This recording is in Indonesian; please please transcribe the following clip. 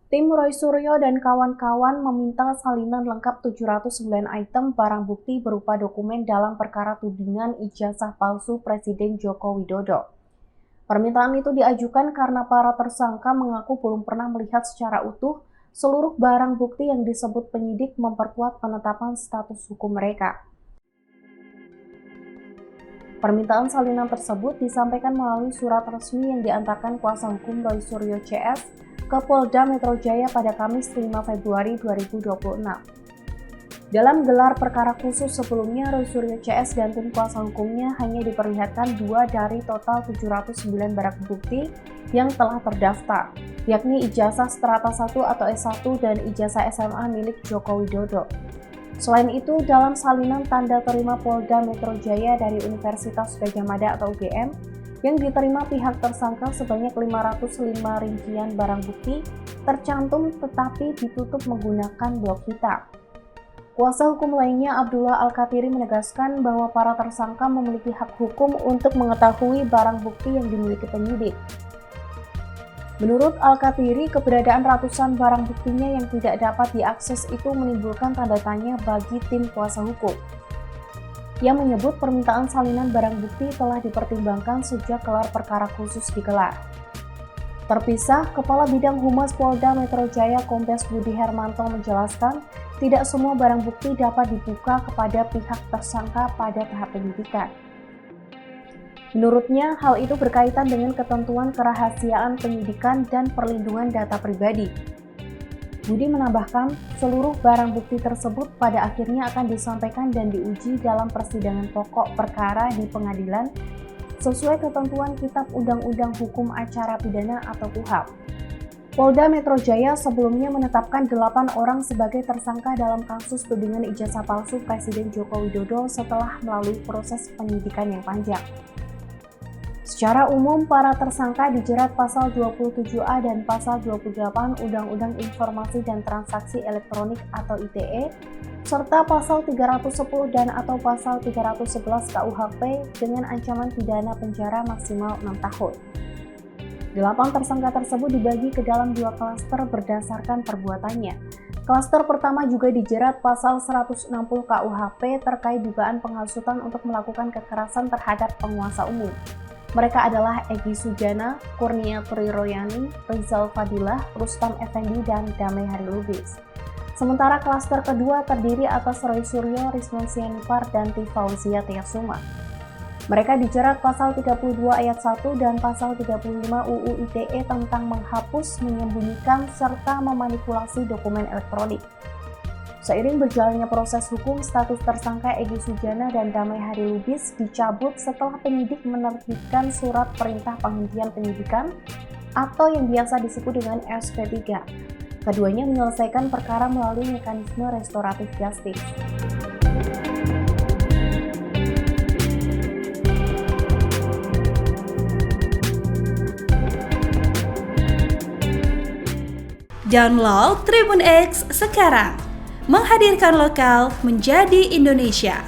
Tim Roy Suryo dan kawan-kawan meminta salinan lengkap 709 item barang bukti berupa dokumen dalam perkara tudingan ijazah palsu Presiden Joko Widodo. Permintaan itu diajukan karena para tersangka mengaku belum pernah melihat secara utuh seluruh barang bukti yang disebut penyidik memperkuat penetapan status hukum mereka. Permintaan salinan tersebut disampaikan melalui surat resmi yang diantarkan kuasa hukum Roy Suryo CS ke Polda Metro Jaya pada Kamis 5 Februari 2026. Dalam gelar perkara khusus sebelumnya, Roy Suryo CS dan tim kuasa hukumnya hanya diperlihatkan 2 dari total 709 barang bukti yang telah terdaftar, yakni ijazah strata 1 atau S1 dan ijazah SMA milik Joko Widodo. Selain itu, dalam salinan tanda terima Polda Metro Jaya dari Universitas Gadjah Mada atau UGM, yang diterima pihak tersangka sebanyak 505 rincian barang bukti tercantum tetapi ditutup menggunakan blok hitam. Kuasa hukum lainnya Abdullah Al-Katiri menegaskan bahwa para tersangka memiliki hak hukum untuk mengetahui barang bukti yang dimiliki penyidik. Menurut Al-Katiri, keberadaan ratusan barang buktinya yang tidak dapat diakses itu menimbulkan tanda tanya bagi tim kuasa hukum. Ia menyebut permintaan salinan barang bukti telah dipertimbangkan sejak gelar perkara khusus digelar. Terpisah, Kepala Bidang Humas Polda Metro Jaya Kombes Budi Hermanto menjelaskan, tidak semua barang bukti dapat dibuka kepada pihak tersangka pada tahap penyidikan. Menurutnya, hal itu berkaitan dengan ketentuan kerahasiaan penyidikan dan perlindungan data pribadi. Budi menambahkan, seluruh barang bukti tersebut pada akhirnya akan disampaikan dan diuji dalam persidangan pokok perkara di pengadilan sesuai ketentuan Kitab Undang-Undang Hukum Acara Pidana atau KUHP. Polda Metro Jaya sebelumnya menetapkan 8 orang sebagai tersangka dalam kasus tudingan ijazah palsu Presiden Joko Widodo setelah melalui proses penyidikan yang panjang. Secara umum, para tersangka dijerat pasal 27A dan pasal 28 Undang-Undang Informasi dan Transaksi Elektronik atau ITE, serta pasal 310 dan atau pasal 311 KUHP dengan ancaman pidana penjara maksimal 6 tahun. 8 tersangka tersebut dibagi ke dalam 2 klaster berdasarkan perbuatannya. Klaster pertama juga dijerat pasal 160 KUHP terkait dugaan penghasutan untuk melakukan kekerasan terhadap penguasa umum. Mereka adalah Egy Sujana, Kurnia Triroyani, Rizal Fadilah, Rustam Effendi, dan Damai Hari Lubis. Sementara klaster kedua terdiri atas Roy Suryo, Rizwan Sianipar, dan Tifauzia Tiasuma. Mereka dijerat pasal 32 ayat 1 dan pasal 35 UU ITE tentang menghapus, menyembunyikan, serta memanipulasi dokumen elektronik. Seiring berjalannya proses hukum, status tersangka Egy Sujana dan Damai Hari Lubis dicabut setelah penyidik menerbitkan surat perintah penghentian penyidikan atau yang biasa disebut dengan SP3. Keduanya menyelesaikan perkara melalui mekanisme restoratif justice. Download Tribun X sekarang, menghadirkan lokal menjadi Indonesia.